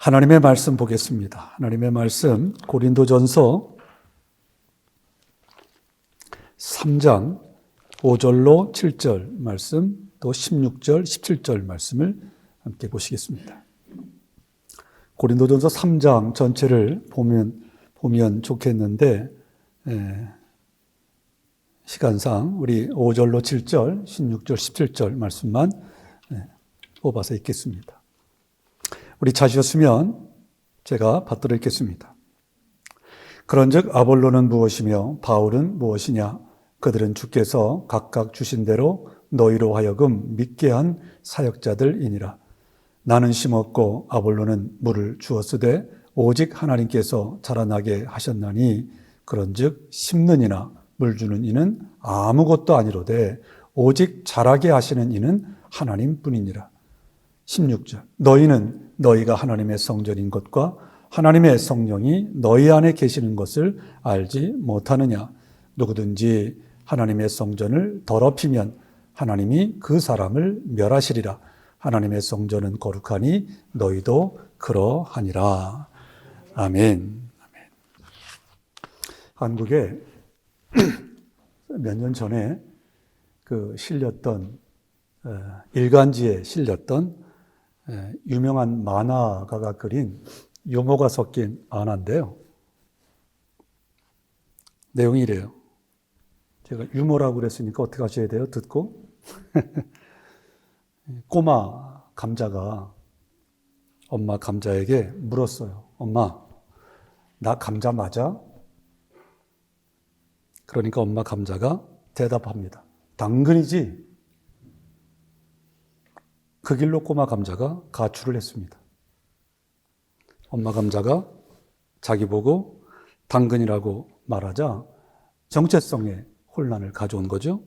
하나님의 말씀 보겠습니다. 하나님의 말씀 고린도전서 3장 5절로 7절 말씀, 또 16절, 17절 말씀을 함께 보시겠습니다. 고린도전서 3장 전체를 보면 좋겠는데 시간상 우리 5절로 7절, 16절, 17절 말씀만 뽑아서 읽겠습니다. 우리 찾으셨으면 제가 받들어 읽겠습니다. 그런즉 아볼로는 무엇이며 바울은 무엇이냐? 그들은 주께서 각각 주신 대로 너희로 하여금 믿게 한 사역자들이니라. 나는 심었고 아볼로는 물을 주었으되 오직 하나님께서 자라나게 하셨나니 그런즉 심는 이나 물 주는 이는 아무것도 아니로되 오직 자라게 하시는 이는 하나님뿐이니라. 16절 너희는 너희가 하나님의 성전인 것과 하나님의 성령이 너희 안에 계시는 것을 알지 못하느냐? 누구든지 하나님의 성전을 더럽히면 하나님이 그 사람을 멸하시리라. 하나님의 성전은 거룩하니 너희도 그러하니라. 아멘. 한국에 몇 년 전에 실렸던 일간지에 실렸던 유명한 만화가가 그린 유머가 섞인 만화인데요. 내용이 이래요. 제가 유머라고 그랬으니까 어떻게 하셔야 돼요? 듣고. 꼬마 감자가 엄마 감자에게 물었어요. 엄마, 나 감자 맞아? 그러니까 엄마 감자가 대답합니다. 당근이지. 그 길로 꼬마 감자가 가출을 했습니다. 엄마 감자가 자기 보고 당근이라고 말하자 정체성에 혼란을 가져온 거죠.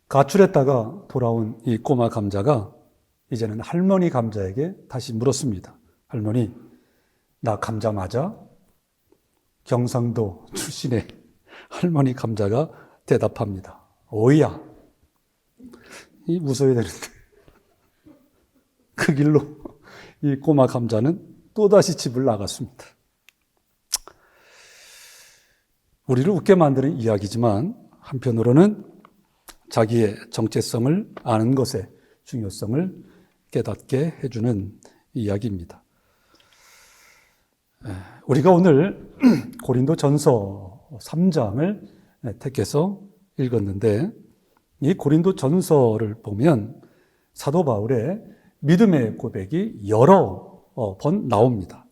가출했다가 돌아온 이 꼬마 감자가 이제는 할머니 감자에게 다시 물었습니다. 할머니, 나 감자 맞아? 경상도 출신의 할머니 감자가 대답합니다. 오이야. 웃어야 되는데 그 길로 이 꼬마 감자는 또다시 집을 나갔습니다. 우리를 웃게 만드는 이야기지만 한편으로는 자기의 정체성을 아는 것의 중요성을 깨닫게 해주는 이야기입니다. 우리가 오늘 고린도전서 3장을 택해서 읽었는데 이 고린도전서를 보면 사도 바울의 믿음의 고백이 여러 번 나옵니다.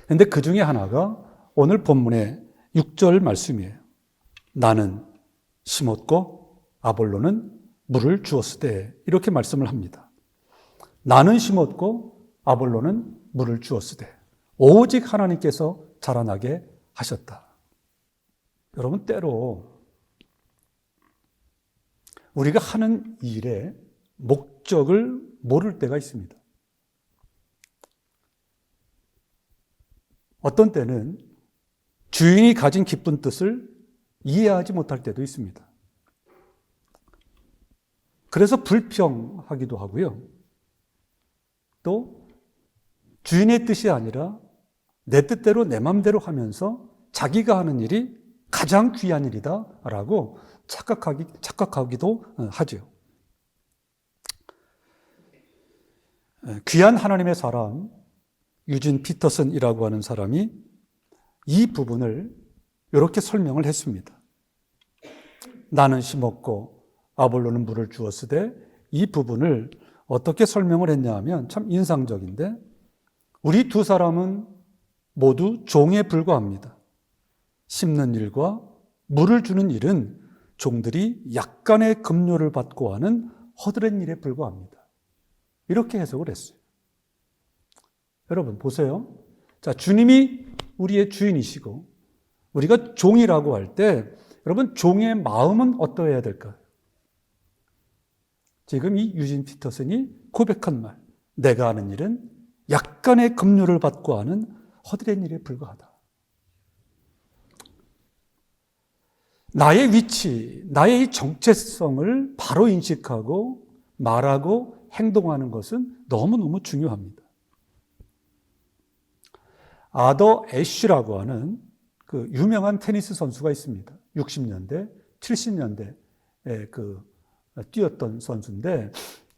그런데 그 중에 하나가 오늘 본문의 6절 말씀이에요. 나는 심었고 아볼로는 물을 주었으되 이렇게 말씀을 합니다. 나는 심었고 아볼로는 물을 주었으되 오직 하나님께서 자라나게 하셨다. 여러분, 때로 우리가 하는 일의 목적을 모를 때가 있습니다. 어떤 때는 주인이 가진 깊은 뜻을 이해하지 못할 때도 있습니다. 그래서 불평하기도 하고요. 또 주인의 뜻이 아니라 내 뜻대로 내 마음대로 하면서 자기가 하는 일이 가장 귀한 일이다라고 착각하기도 하죠. 귀한 하나님의 사람 유진 피터슨이라고 하는 사람이 이 부분을 이렇게 설명을 했습니다. 나는 심었고 아볼로는 물을 주었으되 이 부분을 어떻게 설명을 했냐 하면 참 인상적인데 우리 두 사람은 모두 종에 불과합니다. 심는 일과 물을 주는 일은 종들이 약간의 급료를 받고 하는 허드렛 일에 불과합니다. 이렇게 해석을 했어요. 여러분 보세요. 자, 주님이 우리의 주인이시고 우리가 종이라고 할 때 여러분 종의 마음은 어떠해야 될까요? 지금 이 유진 피터슨이 고백한 말, 내가 하는 일은 약간의 급료를 받고 하는 허드렛 일에 불과하다. 나의 위치, 나의 정체성을 바로 인식하고 말하고 행동하는 것은 너무너무 중요합니다. 아더 애쉬라고 하는 그 유명한 테니스 선수가 있습니다. 60년대, 70년대에 뛰었던 선수인데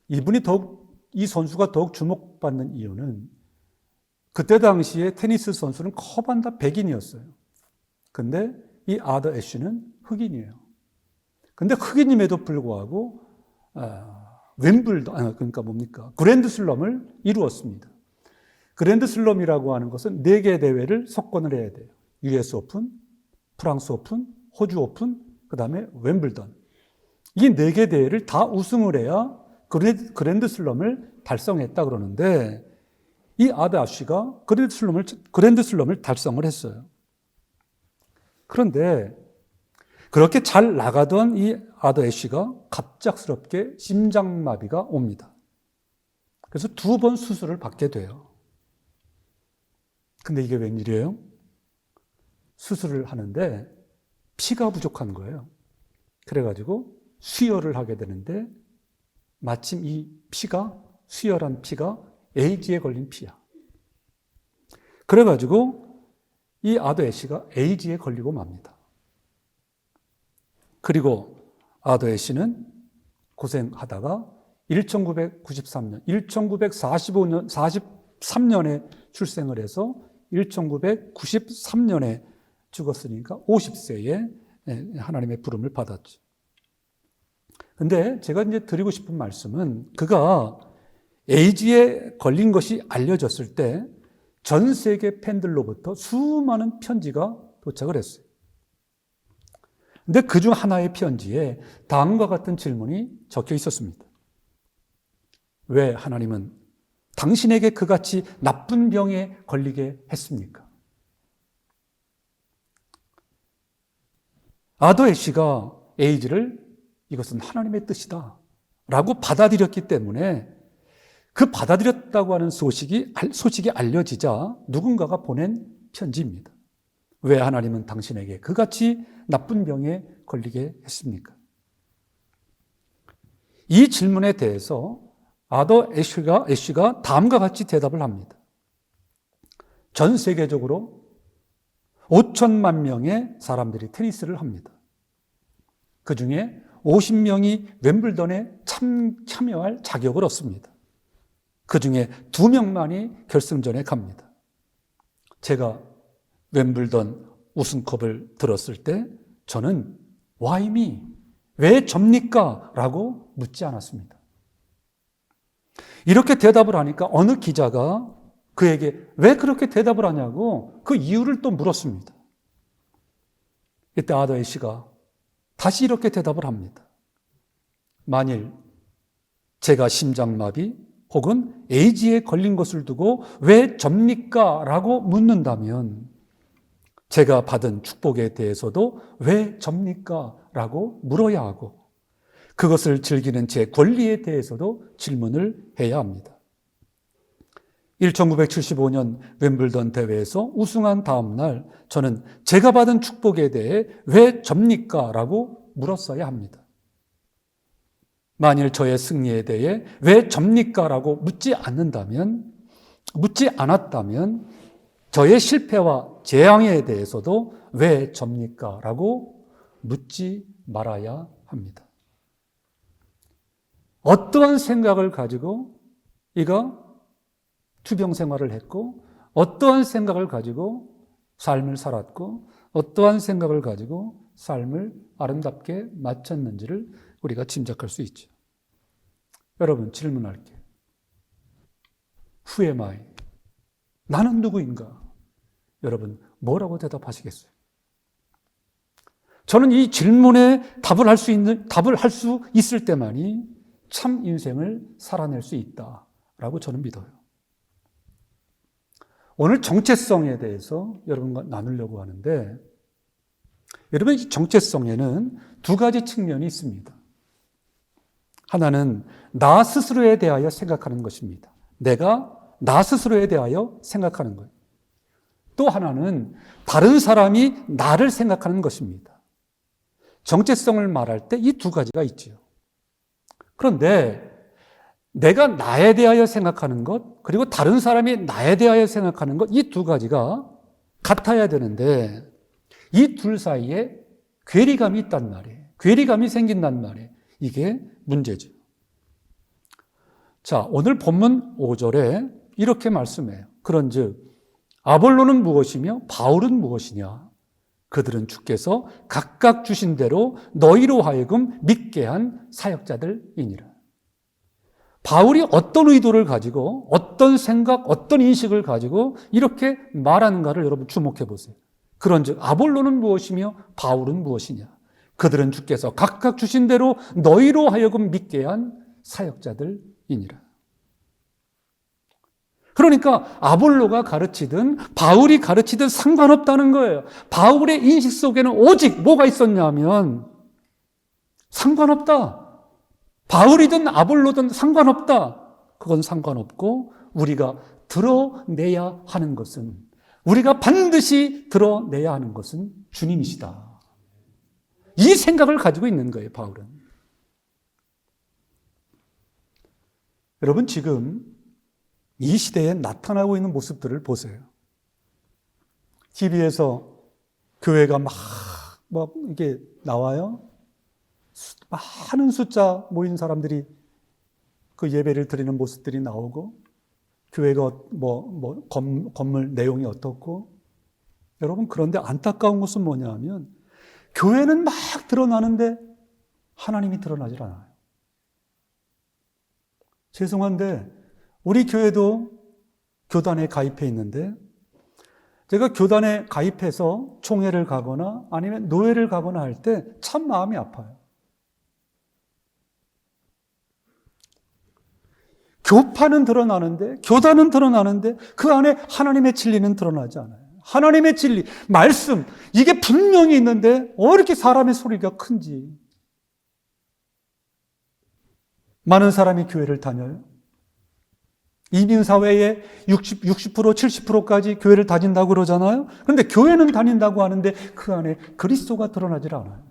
이 선수가 더욱 주목받는 이유는 그때 당시에 테니스 선수는 커봤자 백인이었어요. 근데 이 아더 애쉬는 흑인이에요. 근데 흑인임에도 불구하고 그러니까 뭡니까? 그랜드슬럼을 이루었습니다. 그랜드슬럼이라고 하는 것은 4개 대회를 석권을 해야 돼요. US 오픈, 프랑스 오픈, 호주 오픈, 그 다음에 웸블던. 이 4개 대회를 다 우승을 해야 그랜드슬럼을 달성했다 그러는데 이 아더 애쉬가 그랜드슬럼을 달성을 했어요. 그런데 그렇게 잘 나가던 이 아더 애쉬가 갑작스럽게 심장마비가 옵니다. 그래서 2번 수술을 받게 돼요. 근데 이게 웬일이에요? 수술을 하는데 피가 부족한 거예요. 그래가지고 수혈을 하게 되는데 마침 이 피가, 수혈한 피가 에이즈에 걸린 피야. 그래가지고 이 아더 애쉬가 에이즈에 걸리고 맙니다. 그리고 아더 애쉬는 고생하다가 1993년, 1943년에 출생을 해서 1993년에 죽었으니까 50세에 하나님의 부름을 받았죠. 근데 제가 이제 드리고 싶은 말씀은 그가 에이즈에 걸린 것이 알려졌을 때 전 세계 팬들로부터 수많은 편지가 도착을 했어요. 근데 그중 하나의 편지에 다음과 같은 질문이 적혀 있었습니다. 왜 하나님은 당신에게 그같이 나쁜 병에 걸리게 했습니까? 아더 애쉬가 에이즈를 이것은 하나님의 뜻이다 라고 받아들였기 때문에 그 받아들였다고 하는 소식이 알려지자 누군가가 보낸 편지입니다. 왜 하나님은 당신에게 그같이 나쁜 병에 걸리게 했습니까? 이 질문에 대해서 아더 애쉬가 다음과 같이 대답을 합니다. 전 세계적으로 5천만 명의 사람들이 테니스를 합니다. 그 중에 50명이 웸블던에 참여할 자격을 얻습니다. 그 중에 2명만이 결승전에 갑니다. 제가 웸블던 우승컵을 들었을 때 저는 Why me? 왜 접니까? 라고 묻지 않았습니다. 이렇게 대답을 하니까 어느 기자가 그에게 왜 그렇게 대답을 하냐고 그 이유를 또 물었습니다. 이때 아더 애쉬가 다시 이렇게 대답을 합니다. 만일 제가 심장마비 혹은 에이즈에 걸린 것을 두고 왜 접니까? 라고 묻는다면 제가 받은 축복에 대해서도 왜 접니까? 라고 물어야 하고 그것을 즐기는 제 권리에 대해서도 질문을 해야 합니다. 1975년 웸블던 대회에서 우승한 다음 날 저는 제가 받은 축복에 대해 왜 접니까? 라고 물었어야 합니다. 만일 저의 승리에 대해 왜 접니까? 라고 묻지 않았다면 저의 실패와 재앙에 대해서도 왜 접니까? 라고 묻지 말아야 합니다. 어떠한 생각을 가지고 이가 투병 생활을 했고 어떠한 생각을 가지고 삶을 살았고 어떠한 생각을 가지고 삶을 아름답게 마쳤는지를 우리가 짐작할 수 있죠. 여러분 질문할게요. Who am I? 나는 누구인가? 여러분 뭐라고 대답하시겠어요? 저는 이 질문에 답을 할 수 있을 때만이 참 인생을 살아낼 수 있다라고 저는 믿어요. 오늘 정체성에 대해서 여러분과 나누려고 하는데 여러분 이 정체성에는 2가지 측면이 있습니다. 하나는 나 스스로에 대하여 생각하는 것입니다. 내가 나 스스로에 대하여 생각하는 거예요. 또 하나는 다른 사람이 나를 생각하는 것입니다. 정체성을 말할 때 이 2가지가 있죠. 그런데 내가 나에 대하여 생각하는 것, 그리고 다른 사람이 나에 대하여 생각하는 것, 이 두 가지가 같아야 되는데 이 둘 사이에 괴리감이 있단 말이에요. 괴리감이 생긴단 말이에요. 이게 문제죠. 자, 오늘 본문 5절에 이렇게 말씀해요. 그런즉 아볼로는 무엇이며 바울은 무엇이냐? 그들은 주께서 각각 주신 대로 너희로 하여금 믿게 한 사역자들이니라. 바울이 어떤 의도를 가지고 어떤 생각, 어떤 인식을 가지고 이렇게 말하는가를 여러분 주목해 보세요. 그런즉 아볼로는 무엇이며 바울은 무엇이냐? 그들은 주께서 각각 주신 대로 너희로 하여금 믿게 한 사역자들이니라. 그러니까 아볼로가 가르치든 바울이 가르치든 상관없다는 거예요. 바울의 인식 속에는 오직 뭐가 있었냐면 상관없다. 바울이든 아볼로든 상관없다. 그건 상관없고 우리가 드러내야 하는 것은, 우리가 반드시 드러내야 하는 것은 주님이시다. 이 생각을 가지고 있는 거예요, 바울은. 여러분, 지금 이 시대에 나타나고 있는 모습들을 보세요. TV에서 교회가 막 이게 나와요. 많은 숫자 모인 사람들이 그 예배를 드리는 모습들이 나오고, 교회가 건물 내용이 어떻고. 여러분, 그런데 안타까운 것은 뭐냐 하면 교회는 막 드러나는데 하나님이 드러나질 않아요. 죄송한데 우리 교회도 교단에 가입해 있는데, 제가 교단에 가입해서 총회를 가거나 아니면 노회를 가거나 할 때 참 마음이 아파요. 교파는 드러나는데, 교단은 드러나는데 그 안에 하나님의 진리는 드러나지 않아요. 하나님의 진리, 말씀, 이게 분명히 있는데 왜 이렇게 사람의 소리가 큰지. 많은 사람이 교회를 다녀요. 이민사회의 60%, 70%까지 교회를 다닌다고 그러잖아요. 그런데 교회는 다닌다고 하는데 그 안에 그리스도가 드러나질 않아요.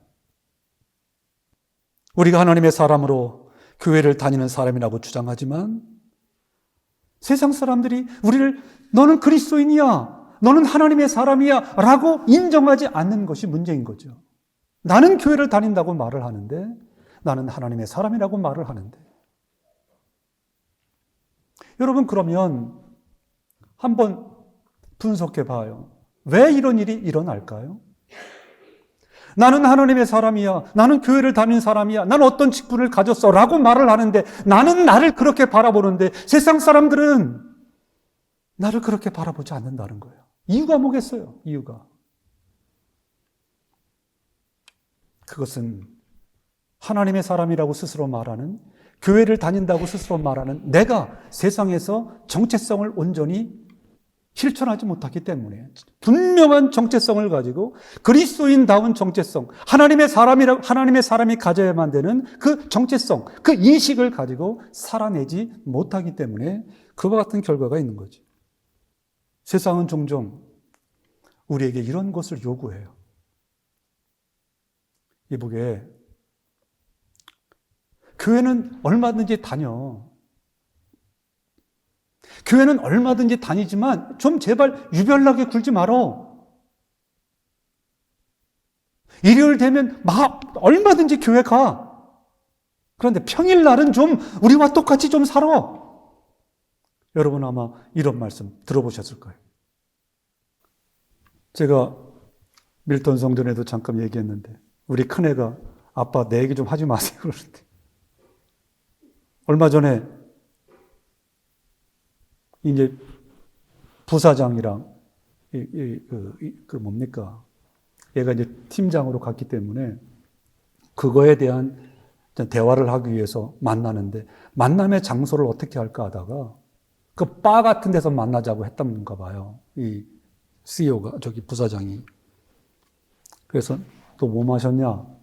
우리가 하나님의 사람으로 교회를 다니는 사람이라고 주장하지만 세상 사람들이 우리를 너는 그리스도인이야, 너는 하나님의 사람이야 라고 인정하지 않는 것이 문제인 거죠. 나는 교회를 다닌다고 말을 하는데, 나는 하나님의 사람이라고 말을 하는데. 여러분, 그러면 한번 분석해 봐요. 왜 이런 일이 일어날까요? 나는 하나님의 사람이야, 나는 교회를 다니는 사람이야, 나는 어떤 직분을 가졌어 라고 말을 하는데, 나는 나를 그렇게 바라보는데 세상 사람들은 나를 그렇게 바라보지 않는다는 거예요. 이유가 뭐겠어요? 이유가 그것은 하나님의 사람이라고 스스로 말하는, 교회를 다닌다고 스스로 말하는 내가 세상에서 정체성을 온전히 실천하지 못하기 때문에, 분명한 정체성을 가지고 그리스도인다운 정체성, 하나님의 사람이 가져야만 되는 그 정체성, 그 인식을 가지고 살아내지 못하기 때문에 그와 같은 결과가 있는 거죠. 세상은 종종 우리에게 이런 것을 요구해요. 이보게, 교회는 얼마든지 다녀. 교회는 얼마든지 다니지만 좀 제발 유별나게 굴지 말어. 일요일 되면 막 얼마든지 교회 가. 그런데 평일날은 좀 우리와 똑같이 좀 살아. 여러분 아마 이런 말씀 들어보셨을 거예요. 제가 밀턴 성전에도 잠깐 얘기했는데 우리 큰애가 아빠 내 얘기 좀 하지 마세요 그러는데, 얼마 전에 이제 부사장이랑 얘가 이제 팀장으로 갔기 때문에 그거에 대한 대화를 하기 위해서 만나는데, 만남의 장소를 어떻게 할까 하다가 그 바 같은 데서 만나자고 했던가 봐요. 이 CEO가, 저기 부사장이. 그래서 또 뭐 마셨냐?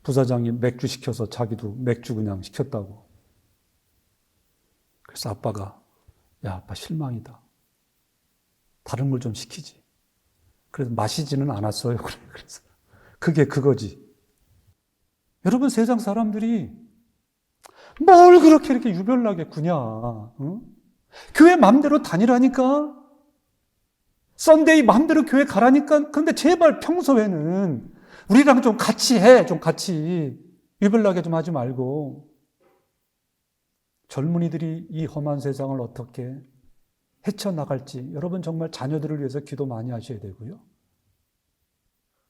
부사장이 맥주 시켜서 자기도 맥주 그냥 시켰다고. 그래서 아빠가, 야, 아빠 실망이다. 다른 걸 좀 시키지. 그래서 마시지는 않았어요. 그래서 그게 그거지. 여러분, 세상 사람들이 뭘 그렇게 이렇게 유별나게 구냐? 응? 교회 맘대로 다니라니까? 썬데이 맘대로 교회 가라니까? 근데 제발 평소에는 우리랑 좀 같이 해. 좀 같이. 유별나게 좀 하지 말고. 젊은이들이 이 험한 세상을 어떻게 헤쳐나갈지 여러분 정말 자녀들을 위해서 기도 많이 하셔야 되고요.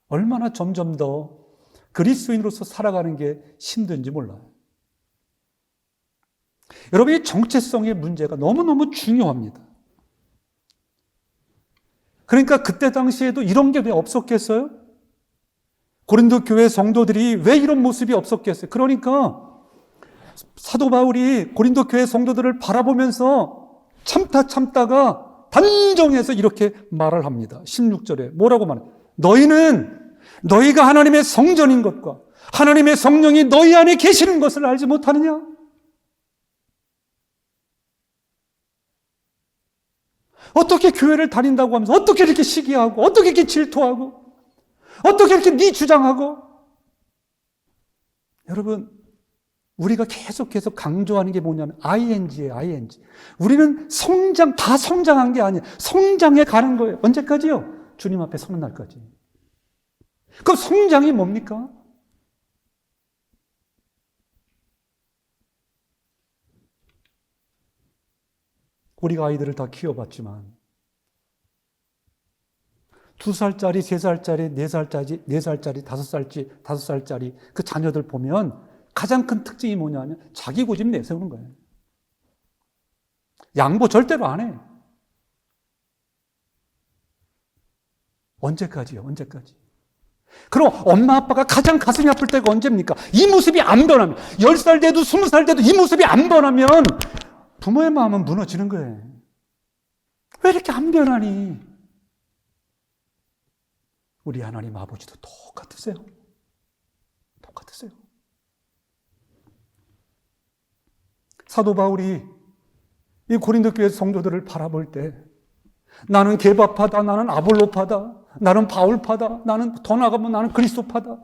얼마나 점점 더 그리스도인으로서 살아가는 게 힘든지 몰라요. 여러분, 이 정체성의 문제가 너무너무 중요합니다. 그러니까 그때 당시에도 이런 게 왜 없었겠어요? 고린도 교회 성도들이 왜 이런 모습이 없었겠어요? 그러니까 사도 바울이 고린도 교회 성도들을 바라보면서 참다가 단정해서 이렇게 말을 합니다. 16절에 뭐라고 말해요? 너희가 하나님의 성전인 것과 하나님의 성령이 너희 안에 계시는 것을 알지 못하느냐? 어떻게 교회를 다닌다고 하면서 어떻게 이렇게 시기하고 어떻게 이렇게 질투하고 어떻게 이렇게 네 주장하고. 여러분, 우리가 계속 강조하는 게 뭐냐면 ing예요. ing. 우리는 다 성장한 게 아니에요. 성장해 가는 거예요. 언제까지요? 주님 앞에 서는 날까지. 그럼 성장이 뭡니까? 우리가 아이들을 다 키워봤지만 2살짜리, 3살짜리, 4살짜리, 5살짜리 그 자녀들 보면 가장 큰 특징이 뭐냐면 자기 고집 내세우는 거예요. 양보 절대로 안 해. 언제까지요? 언제까지? 그럼 엄마 아빠가 가장 가슴이 아플 때가 언제입니까? 이 모습이 안 변하면 10살 돼도 20살 돼도 이 모습이 안 변하면 부모의 마음은 무너지는 거예요. 왜 이렇게 안 변하니? 우리 하나님 아버지도 똑같으세요. 똑같으세요. 사도 바울이 이 고린도 교회 성도들을 바라볼 때 나는 게바파다, 나는 아볼로파다, 나는 바울파다, 나는 더 나가면 나는 그리스도파다.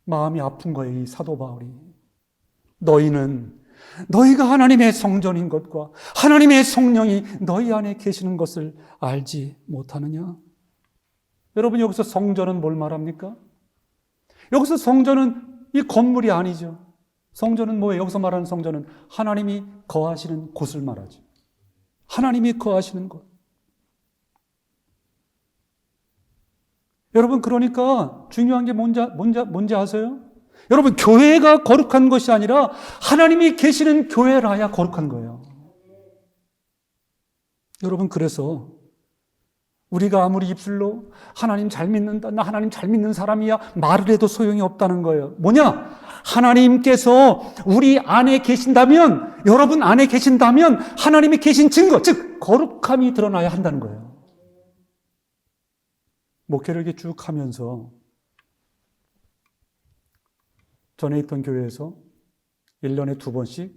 마음이 아픈 거예요, 이 사도 바울이. 너희가 하나님의 성전인 것과 하나님의 성령이 너희 안에 계시는 것을 알지 못하느냐? 여러분, 여기서 성전은 뭘 말합니까? 여기서 성전은 이 건물이 아니죠. 성전은 뭐예요? 여기서 말하는 성전은 하나님이 거하시는 곳을 말하죠. 하나님이 거하시는 곳. 여러분, 그러니까 중요한 게 뭔지 아세요? 여러분, 교회가 거룩한 것이 아니라 하나님이 계시는 교회라야 거룩한 거예요. 여러분, 그래서 우리가 아무리 입술로 하나님 잘 믿는다, 나 하나님 잘 믿는 사람이야 말을 해도 소용이 없다는 거예요. 뭐냐? 하나님께서 우리 안에 계신다면, 여러분 안에 계신다면 하나님이 계신 증거, 즉 거룩함이 드러나야 한다는 거예요. 목회를 이렇게 쭉 하면서 전에 있던 교회에서 1년에 2번씩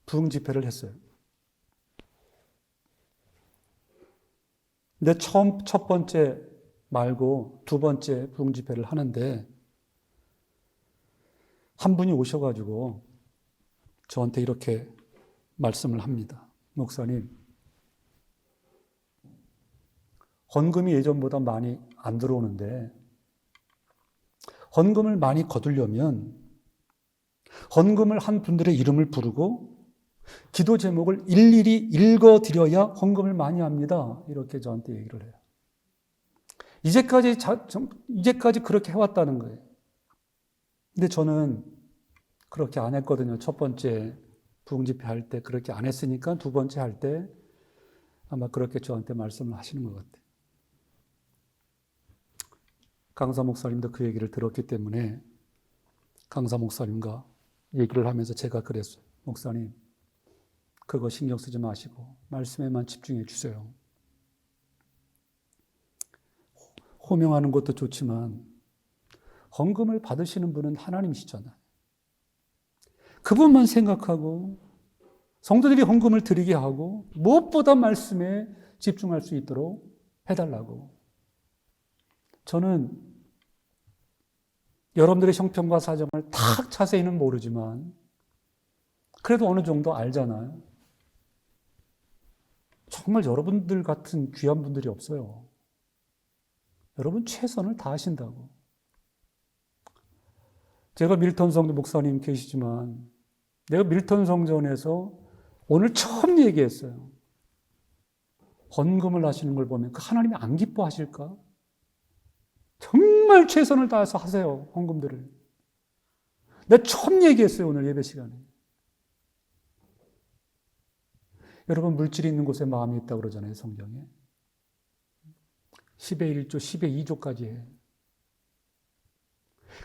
부흥 집회를 했어요. 근데 첫 번째 말고 2번째 부흥 집회를 하는데 한 분이 오셔가지고 저한테 이렇게 말씀을 합니다. 목사님, 헌금이 예전보다 많이 안 들어오는데 헌금을 많이 거두려면 헌금을 한 분들의 이름을 부르고 기도 제목을 일일이 읽어드려야 헌금을 많이 합니다. 이렇게 저한테 얘기를 해요. 이제까지 그렇게 해왔다는 거예요. 근데 저는 그렇게 안 했거든요. 첫 번째 부흥집회 할 때 그렇게 안 했으니까 2번째 할 때 아마 그렇게 저한테 말씀을 하시는 것 같아요. 강사 목사님도 그 얘기를 들었기 때문에 강사 목사님과 얘기를 하면서 제가 그랬어요. 목사님, 그거 신경 쓰지 마시고 말씀에만 집중해 주세요. 호명하는 것도 좋지만 헌금을 받으시는 분은 하나님이시잖아요. 그분만 생각하고 성도들이 헌금을 드리게 하고 무엇보다 말씀에 집중할 수 있도록 해달라고. 저는 여러분들의 형편과 사정을 다 자세히는 모르지만 그래도 어느 정도 알잖아요. 정말 여러분들 같은 귀한 분들이 없어요. 여러분 최선을 다하신다고. 제가 밀턴 성전 목사님 계시지만 내가 밀턴 성전에서 오늘 처음 얘기했어요. 헌금을 하시는 걸 보면 그 하나님이 안 기뻐하실까? 정말 최선을 다해서 하세요. 헌금들을. 내가 처음 얘기했어요. 오늘 예배 시간에. 여러분 물질이 있는 곳에 마음이 있다고 그러잖아요. 성경에. 10의 1조, 10의 2조까지 해요.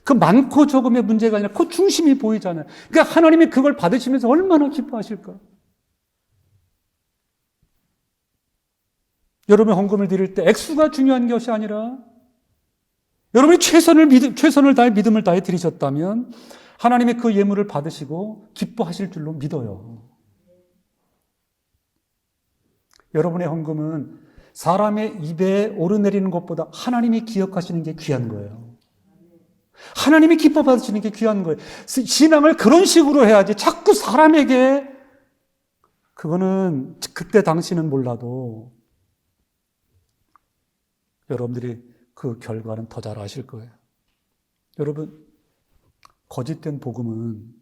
그 많고 적음의 문제가 아니라 그 중심이 보이잖아요. 그러니까 하나님이 그걸 받으시면서 얼마나 기뻐하실까? 여러분이 헌금을 드릴 때 액수가 중요한 것이 아니라 여러분이 최선을 다해 믿음을 다해 드리셨다면 하나님이 그 예물을 받으시고 기뻐하실 줄로 믿어요. 여러분의 헌금은 사람의 입에 오르내리는 것보다 하나님이 기억하시는 게 귀한 거예요. 하나님이 기뻐 받으시는 게 귀한 거예요. 신앙을 그런 식으로 해야지 자꾸 사람에게 그거는 그때 당시는 몰라도 여러분들이 그 결과는 더 잘 아실 거예요. 여러분, 거짓된 복음은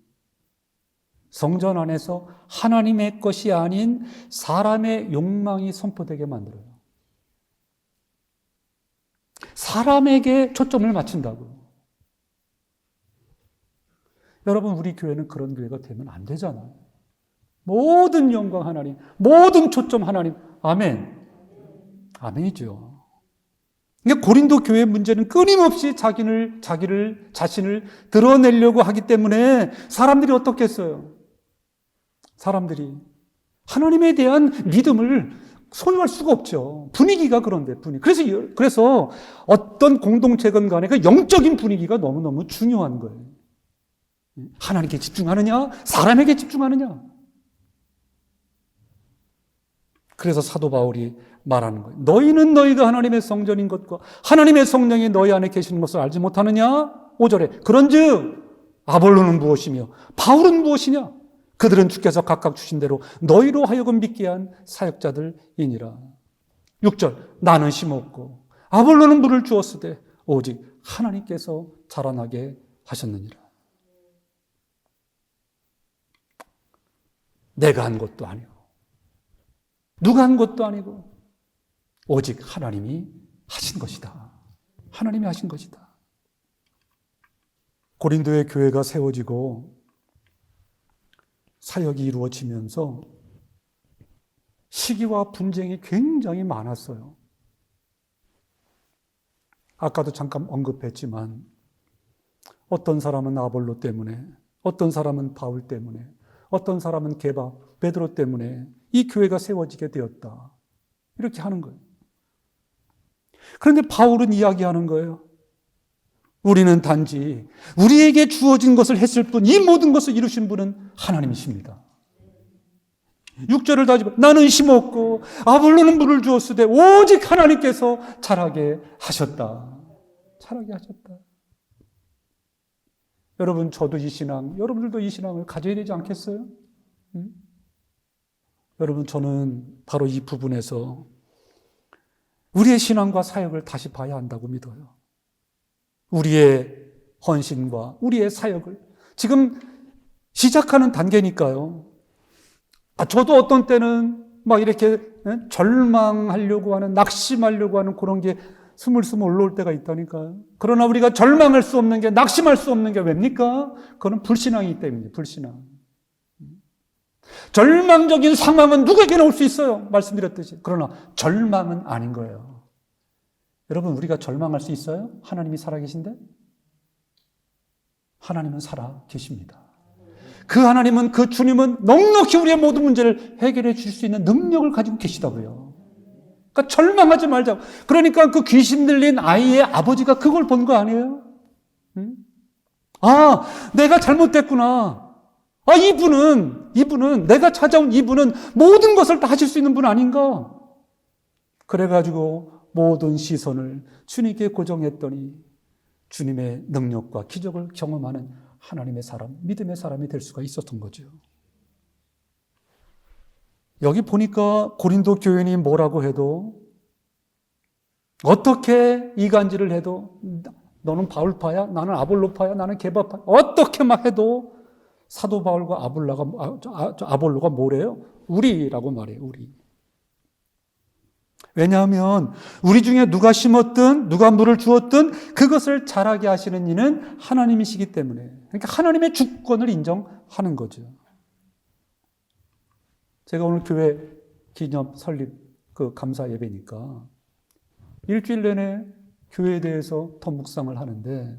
성전 안에서 하나님의 것이 아닌 사람의 욕망이 선포되게 만들어요. 사람에게 초점을 맞춘다고. 여러분, 우리 교회는 그런 교회가 되면 안 되잖아요. 모든 영광 하나님, 모든 초점 하나님. 아멘. 아멘이죠. 그러니까 고린도 교회의 문제는 끊임없이 자신을 드러내려고 하기 때문에 사람들이 어떻게 했어요? 사람들이 하나님에 대한 믿음을 소유할 수가 없죠. 분위기가 그런데 그래서 어떤 공동체건 간에 그 영적인 분위기가 너무너무 중요한 거예요. 하나님께 집중하느냐, 사람에게 집중하느냐. 그래서 사도 바울이 말하는 거예요. 너희는 너희가 하나님의 성전인 것과 하나님의 성령이 너희 안에 계시는 것을 알지 못하느냐? 5절에 그런즉 아볼로는 무엇이며 바울은 무엇이냐? 그들은 주께서 각각 주신 대로 너희로 하여금 믿게 한 사역자들이니라. 6절 나는 심었고 아볼로는 물을 주었으되 오직 하나님께서 자라나게 하셨느니라. 내가 한 것도 아니고 누가 한 것도 아니고 오직 하나님이 하신 것이다. 하나님이 하신 것이다. 고린도의 교회가 세워지고 사역이 이루어지면서 시기와 분쟁이 굉장히 많았어요. 아까도 잠깐 언급했지만 어떤 사람은 아볼로 때문에, 어떤 사람은 바울 때문에, 어떤 사람은 게바, 베드로 때문에 이 교회가 세워지게 되었다. 이렇게 하는 거예요. 그런데 바울은 이야기하는 거예요. 우리는 단지 우리에게 주어진 것을 했을 뿐 이 모든 것을 이루신 분은 하나님이십니다. 6절을 다시 나는 심었고 아볼로는 물을 주었으되 오직 하나님께서 자라게 하셨다. 자라게 하셨다. 여러분 저도 이 신앙, 여러분들도 이 신앙을 가져야 되지 않겠어요? 여러분 저는 바로 이 부분에서 우리의 신앙과 사역을 다시 봐야 한다고 믿어요. 우리의 헌신과 우리의 사역을 지금 시작하는 단계니까요. 저도 어떤 때는 막 이렇게 절망하려고 하는, 낙심하려고 하는 그런 게 스물스물 올라올 때가 있다니까요. 그러나 우리가 절망할 수 없는 게, 낙심할 수 없는 게 왜입니까? 그건 불신앙이기 때문이에요. 불신앙. 절망적인 상황은 누구에게나 올 수 있어요. 말씀드렸듯이. 그러나 절망은 아닌 거예요. 여러분 우리가 절망할 수 있어요? 하나님이 살아계신데? 하나님은 살아계십니다. 그 하나님은, 그 주님은 넉넉히 우리의 모든 문제를 해결해 줄 수 있는 능력을 가지고 계시다고요. 그러니까 절망하지 말자고. 그러니까 그 귀신 들린 아이의 아버지가 그걸 본 거 아니에요? 아, 내가 잘못됐구나. 아, 이분은 내가 찾아온 이분은 모든 것을 다 하실 수 있는 분 아닌가? 그래가지고 모든 시선을 주님께 고정했더니 주님의 능력과 기적을 경험하는 하나님의 사람, 믿음의 사람이 될 수가 있었던 거죠. 여기 보니까 고린도 교인이 뭐라고 해도, 어떻게 이간질을 해도, 너는 바울파야, 나는 아볼로파야, 나는 게바파야, 어떻게 막 해도 사도 바울과 아볼로가 뭐래요? 우리라고 말해요. 우리. 왜냐하면 우리 중에 누가 심었든 누가 물을 주었든 그것을 자라게 하시는 이는 하나님이시기 때문에, 그러니까 하나님의 주권을 인정하는 거죠. 제가 오늘 교회 기념 설립 감사 예배니까 일주일 내내 교회에 대해서 더 묵상을 하는데,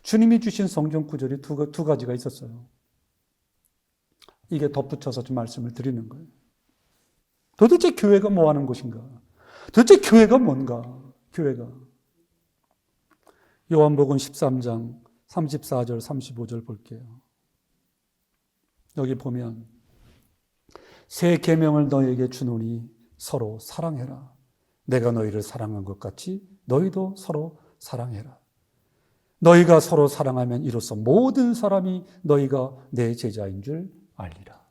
주님이 주신 성경 구절이 두 가지가 있었어요. 이게 덧붙여서 좀 말씀을 드리는 거예요. 도대체 교회가 뭐 하는 곳인가? 도대체 교회가 뭔가? 교회가. 요한복음 13장 34절 35절 볼게요. 여기 보면, 새 계명을 너희에게 주노니 서로 사랑해라. 내가 너희를 사랑한 것 같이 너희도 서로 사랑해라. 너희가 서로 사랑하면 이로써 모든 사람이 너희가 내 제자인 줄 알리라.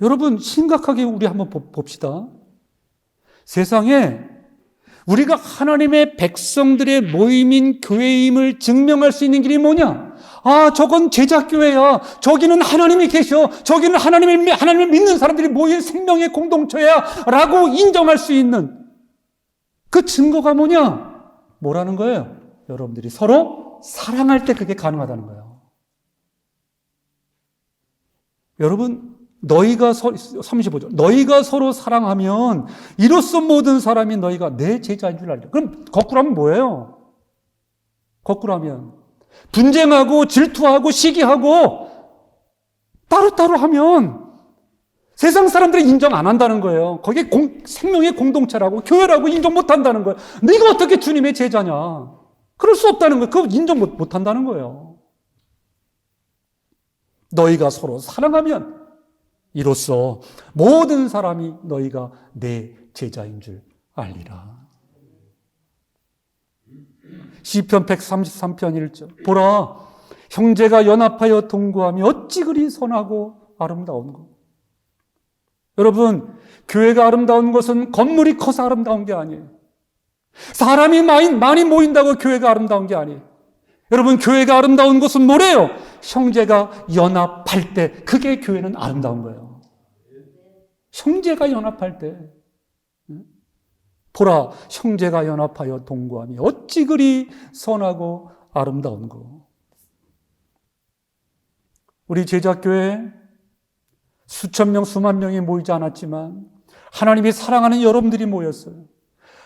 여러분, 심각하게 우리 한번 봅시다. 세상에 우리가 하나님의 백성들의 모임인 교회임을 증명할 수 있는 길이 뭐냐? 저건 제자교회야. 저기는 하나님이 계셔. 저기는 하나님을 믿는 사람들이 모인 생명의 공동체야. 라고 인정할 수 있는 그 증거가 뭐냐? 뭐라는 거예요? 여러분들이 서로 사랑할 때 그게 가능하다는 거예요. 여러분, 35절. 너희가 서로 사랑하면 이로써 모든 사람이 너희가 내 제자인 줄 알리라. 그럼 거꾸로 하면 뭐예요? 거꾸로 하면 분쟁하고 질투하고 시기하고 따로따로 하면 세상 사람들이 인정 안 한다는 거예요. 거기에 생명의 공동체라고, 교회라고 인정 못 한다는 거예요. 네가 어떻게 주님의 제자냐? 그럴 수 없다는 거예요. 그거 인정 못 한다는 거예요. 너희가 서로 사랑하면 이로써 모든 사람이 너희가 내 제자인 줄 알리라. 시편 133편 1절. 보라, 형제가 연합하여 동거함이 어찌 그리 선하고 아름다운 것. 여러분, 교회가 아름다운 것은 건물이 커서 아름다운 게 아니에요. 사람이 많이 모인다고 교회가 아름다운 게 아니에요. 여러분, 교회가 아름다운 것은 뭐래요? 형제가 연합할 때, 그게 교회는 아름다운 거예요. 형제가 연합할 때. 보라, 형제가 연합하여 동거함이 어찌 그리 선하고 아름다운 거. 우리 제자교회 수천 명, 수만 명이 모이지 않았지만 하나님이 사랑하는 여러분들이 모였어요.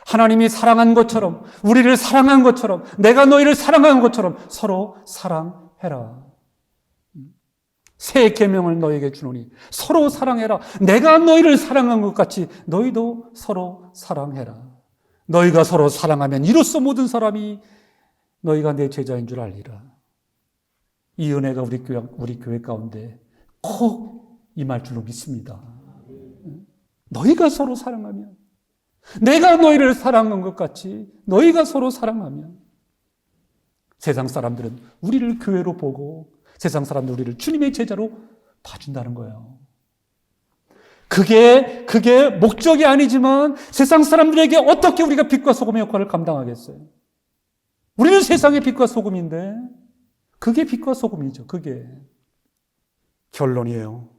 하나님이 사랑한 것처럼, 우리를 사랑한 것처럼, 내가 너희를 사랑한 것처럼 서로 사랑해라. 새 계명을 너희에게 주노니 서로 사랑해라. 내가 너희를 사랑한 것 같이 너희도 서로 사랑해라. 너희가 서로 사랑하면 이로써 모든 사람이 너희가 내 제자인 줄 알리라. 이 은혜가 우리 교회 가운데 꼭 임할 줄로 믿습니다. 너희가 서로 사랑하면, 내가 너희를 사랑한 것 같이 너희가 서로 사랑하면, 세상 사람들은 우리를 교회로 보고 세상 사람들 우리를 주님의 제자로 봐준다는 거예요. 그게 목적이 아니지만 세상 사람들에게 어떻게 우리가 빛과 소금의 역할을 감당하겠어요? 우리는 세상의 빛과 소금인데 그게 빛과 소금이죠. 그게. 결론이에요.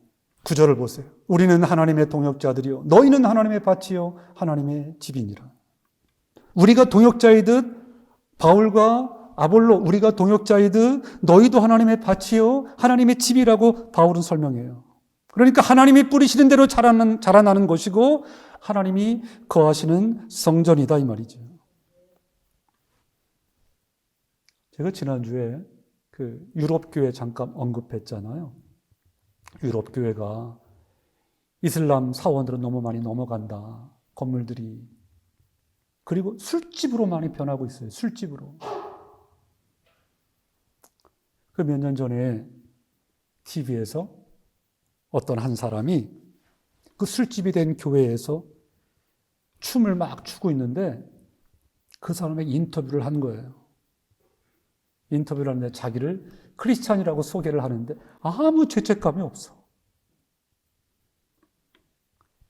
9절을 보세요. 우리는 하나님의 동역자들이요 너희는 하나님의 밭이요 하나님의 집이니라. 우리가 동역자이듯 바울과 아볼로, 우리가 동역자이듯 너희도 하나님의 밭이요 하나님의 집이라고 바울은 설명해요. 그러니까 하나님이 뿌리시는 대로 자라나는 것이고 하나님이 거하시는 성전이다 이 말이죠. 제가 지난주에 유럽 교회 잠깐 언급했잖아요. 유럽 교회가 이슬람 사원들은 너무 많이 넘어간다. 건물들이. 그리고 술집으로 많이 변하고 있어요. 술집으로. 그 몇 년 전에 TV에서 어떤 한 사람이 그 술집이 된 교회에서 춤을 막 추고 있는데 그 사람에게 인터뷰를 한 거예요. 인터뷰를 하는데 자기를 크리스찬이라고 소개를 하는데 아무 죄책감이 없어.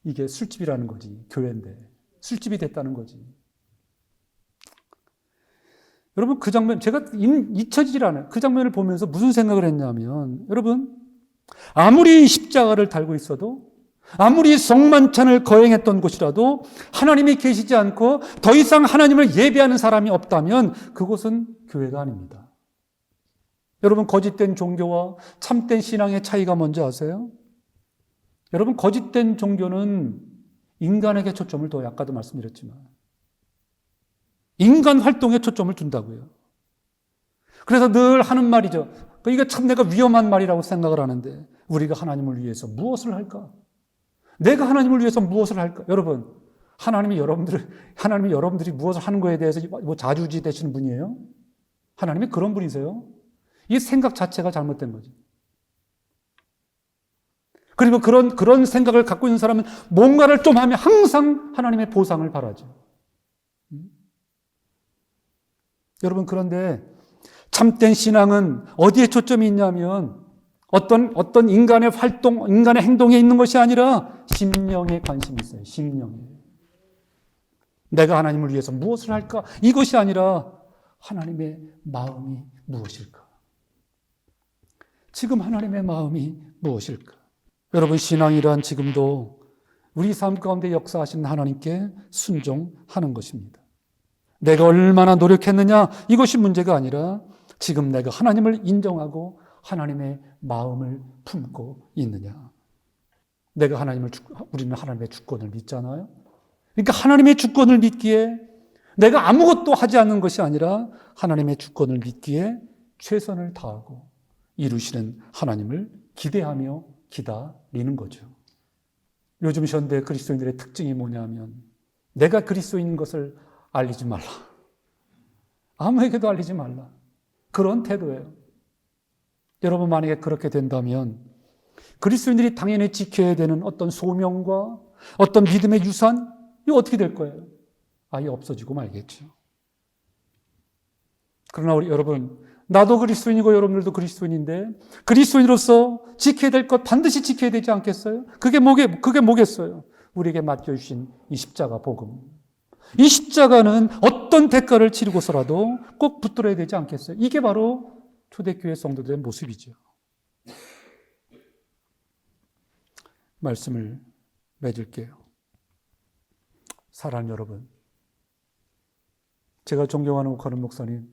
이게 술집이라는 거지. 교회인데 술집이 됐다는 거지. 여러분, 그 장면 제가 잊혀지질 않아요. 그 장면을 보면서 무슨 생각을 했냐면, 여러분, 아무리 십자가를 달고 있어도, 아무리 성만찬을 거행했던 곳이라도 하나님이 계시지 않고 더 이상 하나님을 예배하는 사람이 없다면 그곳은 교회가 아닙니다. 여러분, 거짓된 종교와 참된 신앙의 차이가 뭔지 아세요? 여러분, 거짓된 종교는 인간에게 초점을 둬요. 아까도 말씀드렸지만 인간 활동에 초점을 둔다고요. 그래서 늘 하는 말이죠. 이게 참 내가 위험한 말이라고 생각을 하는데, 우리가 하나님을 위해서 무엇을 할까? 내가 하나님을 위해서 무엇을 할까? 여러분, 하나님이 여러분들이 무엇을 하는 거에 대해서 뭐 자주지 되시는 분이에요? 하나님이 그런 분이세요? 이 생각 자체가 잘못된 거죠. 그리고 그런 생각을 갖고 있는 사람은 뭔가를 좀 하면 항상 하나님의 보상을 바라죠. 여러분, 그런데 참된 신앙은 어디에 초점이 있냐면 어떤 인간의 활동, 인간의 행동에 있는 것이 아니라 심령에 관심이 있어요. 심령에. 내가 하나님을 위해서 무엇을 할까? 이것이 아니라 하나님의 마음이 무엇일까? 지금 하나님의 마음이 무엇일까? 여러분, 신앙이란 지금도 우리 삶 가운데 역사하시는 하나님께 순종하는 것입니다. 내가 얼마나 노력했느냐, 이것이 문제가 아니라 지금 내가 하나님을 인정하고 하나님의 마음을 품고 있느냐. 우리는 하나님의 주권을 믿잖아요. 그러니까 하나님의 주권을 믿기에 내가 아무것도 하지 않는 것이 아니라 하나님의 주권을 믿기에 최선을 다하고 이루시는 하나님을 기대하며 기다리는 거죠. 요즘 현대 그리스도인들의 특징이 뭐냐면 내가 그리스도인인 것을 알리지 말라. 아무에게도 알리지 말라. 그런 태도예요. 여러분, 만약에 그렇게 된다면 그리스도인들이 당연히 지켜야 되는 어떤 소명과 어떤 믿음의 유산, 이거 어떻게 될 거예요? 아예 없어지고 말겠죠. 그러나 여러분, 나도 그리스도인이고 여러분들도 그리스도인인데 그리스도인으로서 지켜야 될 것 반드시 지켜야 되지 않겠어요? 그게 뭐겠어요? 우리에게 맡겨주신 이 십자가 복음. 이 십자가는 어떤 대가를 치르고서라도 꼭 붙들어야 되지 않겠어요? 이게 바로 초대교회 성도들의 모습이죠. 말씀을 맺을게요. 사랑하는 여러분, 제가 존경하는 옥하는 목사님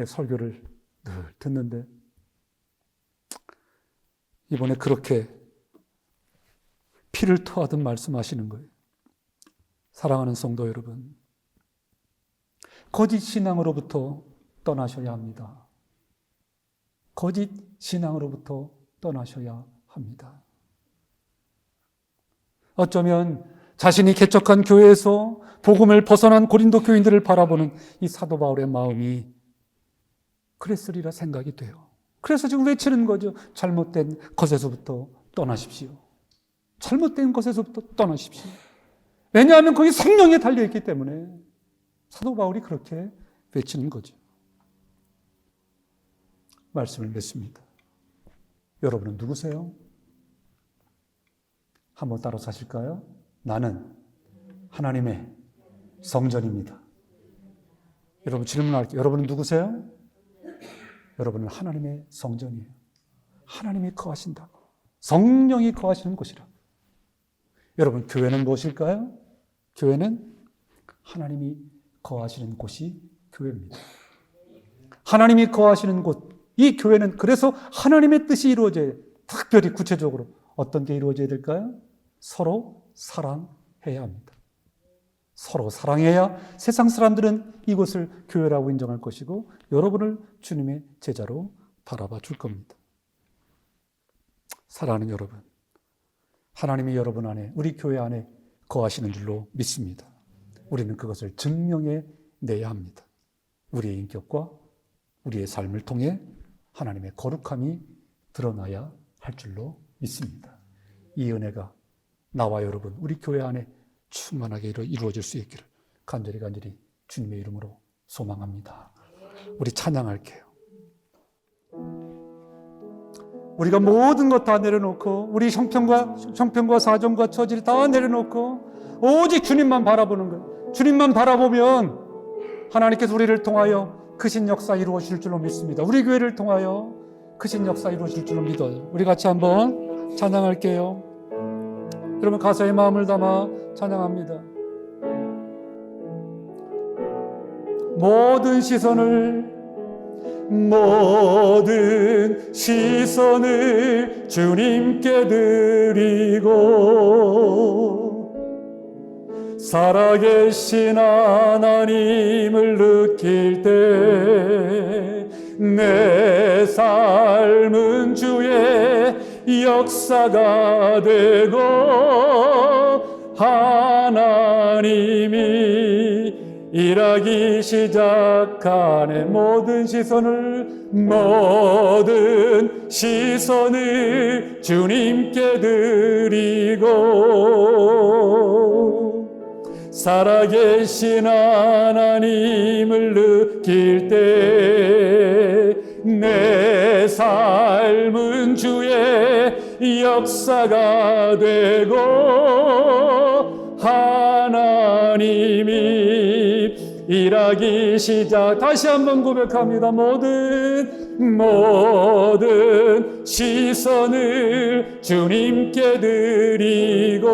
설교를 늘 듣는데 이번에 그렇게 피를 토하듯 말씀하시는 거예요. 사랑하는 성도 여러분, 거짓 신앙으로부터 떠나셔야 합니다. 거짓 신앙으로부터 떠나셔야 합니다. 어쩌면 자신이 개척한 교회에서 복음을 벗어난 고린도 교인들을 바라보는 이 사도 바울의 마음이 그랬으리라 생각이 돼요. 그래서 지금 외치는 거죠. 잘못된 것에서부터 떠나십시오. 잘못된 것에서부터 떠나십시오. 왜냐하면 거기 생명에 달려있기 때문에 사도 바울이 그렇게 외치는 거죠. 말씀을 맺습니다. 여러분은 누구세요? 한번 따라 사실까요? 나는 하나님의 성전입니다. 여러분, 질문할게요. 여러분은 누구세요? 여러분은 하나님의 성전이에요. 하나님이 거하신다고. 성령이 거하시는 곳이라고. 여러분, 교회는 무엇일까요? 교회는 하나님이 거하시는 곳이 교회입니다. 하나님이 거하시는 곳, 이 교회는 그래서 하나님의 뜻이 이루어져야, 특별히 구체적으로 어떤 게 이루어져야 될까요? 서로 사랑해야 합니다. 서로 사랑해야 세상 사람들은 이곳을 교회라고 인정할 것이고 여러분을 주님의 제자로 바라봐 줄 겁니다. 사랑하는 여러분, 하나님이 여러분 안에, 우리 교회 안에 거하시는 줄로 믿습니다. 우리는 그것을 증명해 내야 합니다. 우리의 인격과 우리의 삶을 통해 하나님의 거룩함이 드러나야 할 줄로 믿습니다. 이 은혜가 나와 여러분, 우리 교회 안에 충만하게 이루어질 수 있기를 간절히 주님의 이름으로 소망합니다. 우리 찬양할게요. 우리가 모든 것 다 내려놓고 우리 형편과 사정과 처지를 다 내려놓고 오직 주님만 바라보는 거예요. 주님만 바라보면 하나님께서 우리를 통하여 크신 역사 이루어질 줄로 믿습니다. 우리 교회를 통하여 크신 역사 이루어질 줄로 믿어요. 우리 같이 한번 찬양할게요. 여러분 가사의 마음을 담아 찬양합니다. 모든 시선을 주님께 드리고 살아계신 하나님을 느낄 때 내 삶은 주의 역사가 되고 하나님이 일하기 시작하네. 모든 시선을 주님께 드리고 살아계신 하나님을 느낄 때 내 삶은 주의 역사가 되고 하나님이 일하기 시작. 다시 한번 고백합니다. 모든 시선을 주님께 드리고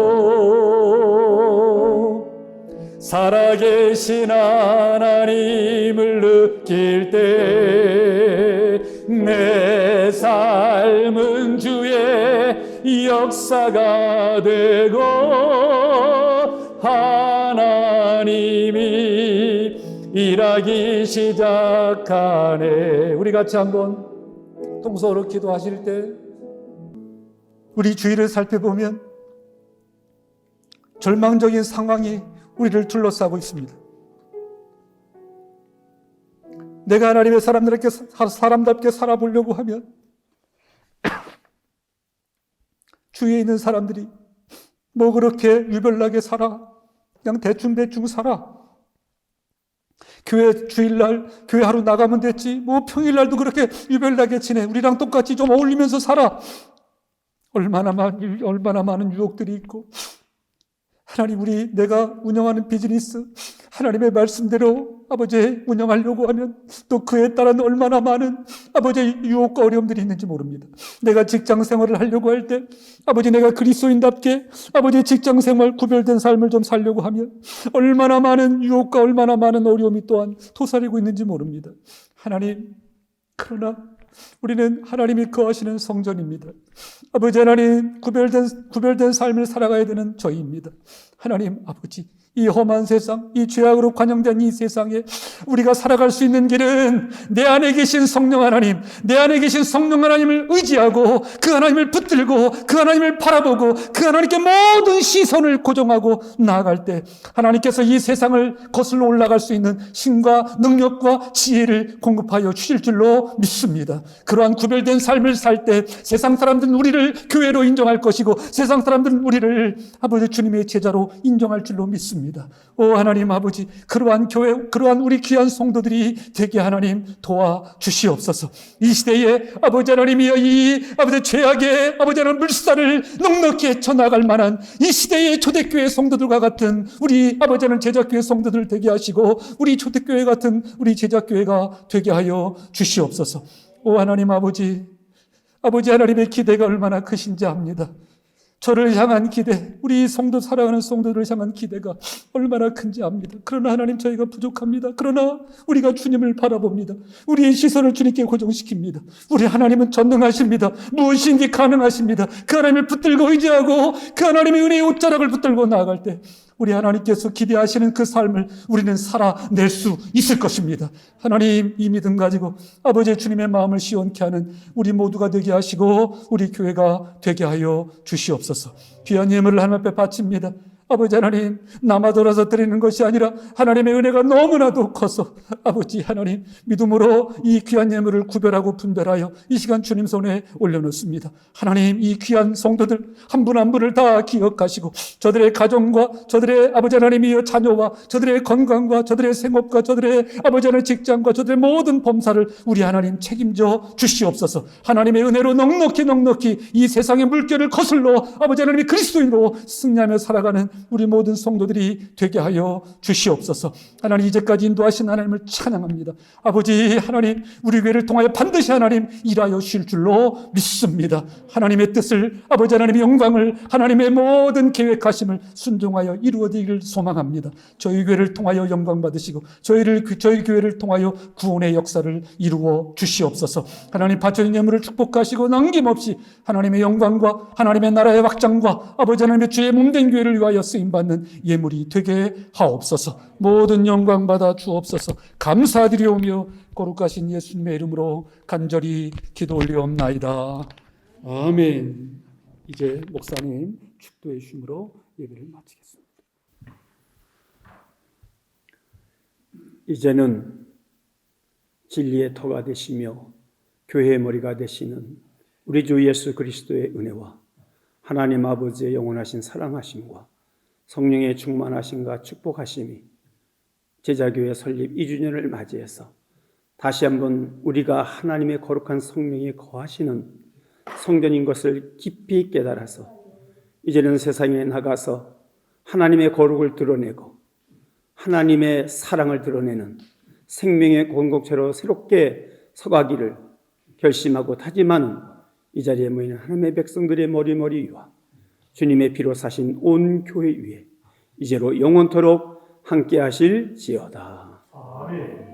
살아계신 하나님을 느낄 때 내 삶은 주의 역사가 되고 하나님이 일하기 시작하네. 우리 같이 한번 동서로 기도하실 때 우리 주위를 살펴보면 절망적인 상황이 우리를 둘러싸고 있습니다. 내가 하나님의 사람답게 살아보려고 하면 주위에 있는 사람들이 뭐 그렇게 유별나게 살아, 그냥 대충 살아. 교회 주일날 교회 하루 나가면 됐지, 뭐 평일날도 그렇게 유별나게 지내. 우리랑 똑같이 좀 어울리면서 살아. 얼마나 많은 유혹들이 있고, 하나님, 내가 운영하는 비즈니스 하나님의 말씀대로 아버지 운영하려고 하면 또 그에 따른 얼마나 많은 아버지 유혹과 어려움들이 있는지 모릅니다. 내가 직장 생활을 하려고 할 때 아버지 내가 그리스도인답게 아버지 직장 생활 구별된 삶을 좀 살려고 하면 얼마나 많은 유혹과 얼마나 많은 어려움이 또한 도사리고 있는지 모릅니다. 하나님, 그러나 우리는 하나님이 거하시는 성전입니다. 아버지 하나님, 구별된 삶을 살아가야 되는 저희입니다. 하나님 아버지, 이 험한 세상, 이 죄악으로 관영된 이 세상에 우리가 살아갈 수 있는 길은 내 안에 계신 성령 하나님, 내 안에 계신 성령 하나님을 의지하고 그 하나님을 붙들고 그 하나님을 바라보고 그 하나님께 모든 시선을 고정하고 나아갈 때 하나님께서 이 세상을 거슬러 올라갈 수 있는 힘과 능력과 지혜를 공급하여 주실 줄로 믿습니다. 그러한 구별된 삶을 살 때 세상 사람들은 우리를 교회로 인정할 것이고 세상 사람들은 우리를 아버지 주님의 제자로 인정할 줄로 믿습니다. 오 하나님 아버지, 그러한 교회, 그러한 우리 귀한 성도들이 되게 하나님 도와 주시옵소서. 이 시대에 아버지 하나님이여, 이 아버지 죄악의 아버지 하나님 물살을 넉넉히 쳐나갈 만한 이 시대의 초대교회 성도들과 같은 우리 아버지 하나님 제자교회 성도들 되게 하시고 우리 초대교회 같은 우리 제자교회가 되게 하여 주시옵소서. 오 하나님 아버지 하나님의 기대가 얼마나 크신지 압니다. 저를 향한 기대, 우리 성도 사랑하는 성도들을 향한 기대가 얼마나 큰지 압니다. 그러나 하나님, 저희가 부족합니다. 그러나 우리가 주님을 바라봅니다. 우리의 시선을 주님께 고정시킵니다. 우리 하나님은 전능하십니다. 무엇인지 가능하십니다. 그 하나님을 붙들고 의지하고 그 하나님의 은혜의 옷자락을 붙들고 나아갈 때 우리 하나님께서 기대하시는 그 삶을 우리는 살아낼 수 있을 것입니다. 하나님, 이 믿음 가지고 아버지 주님의 마음을 시원케 하는 우리 모두가 되게 하시고 우리 교회가 되게 하여 주시옵소서. 귀한 예물을 하나님 앞에 바칩니다. 아버지 하나님, 남아 돌아서 드리는 것이 아니라 하나님의 은혜가 너무나도 커서 아버지 하나님, 믿음으로 이 귀한 예물을 구별하고 분별하여 이 시간 주님 손에 올려놓습니다. 하나님, 이 귀한 성도들 한 분 한 분을 다 기억하시고 저들의 가정과 저들의 아버지 하나님이여 자녀와 저들의 건강과 저들의 생업과 저들의 아버지 하나님 직장과 저들의 모든 범사를 우리 하나님 책임져 주시옵소서. 하나님의 은혜로 넉넉히 이 세상의 물결을 거슬러 아버지 하나님이 그리스도인으로 승리하며 살아가는 우리 모든 성도들이 되게 하여 주시옵소서. 하나님, 이제까지 인도하신 하나님을 찬양합니다. 아버지 하나님, 우리 교회를 통하여 반드시 하나님 일하여 주실 줄로 믿습니다. 하나님의 뜻을, 아버지 하나님의 영광을, 하나님의 모든 계획하심을 순종하여 이루어지기를 소망합니다. 저희 교회를 통하여 영광 받으시고 저희 교회를 통하여 구원의 역사를 이루어 주시옵소서. 하나님, 바쳐진 예물을 축복하시고 남김없이 하나님의 영광과 하나님의 나라의 확장과 아버지 하나님의 주의 몸된 교회를 위하여 쓰임받는 예물이 되게 하옵소서. 모든 영광 받아 주옵소서. 감사드리오며 거룩하신 예수님의 이름으로 간절히 기도 올리옵나이다. 아멘. 이제 목사님 축도해 주심으로 예배를 마치겠습니다. 이제는 진리의 터가 되시며 교회의 머리가 되시는 우리 주 예수 그리스도의 은혜와 하나님 아버지의 영원하신 사랑하심과 성령의 충만하심과 축복하심이 제자교회 설립 2주년을 맞이해서 다시 한번 우리가 하나님의 거룩한 성령이 거하시는 성전인 것을 깊이 깨달아서 이제는 세상에 나가서 하나님의 거룩을 드러내고 하나님의 사랑을 드러내는 생명의 공동체로 새롭게 서가기를 결심하고 다짐하는 이 자리에 모이는 하나님의 백성들의 머리 위와 주님의 피로 사신 온 교회 위에 이제로 영원토록 함께 하실지어다. 아멘.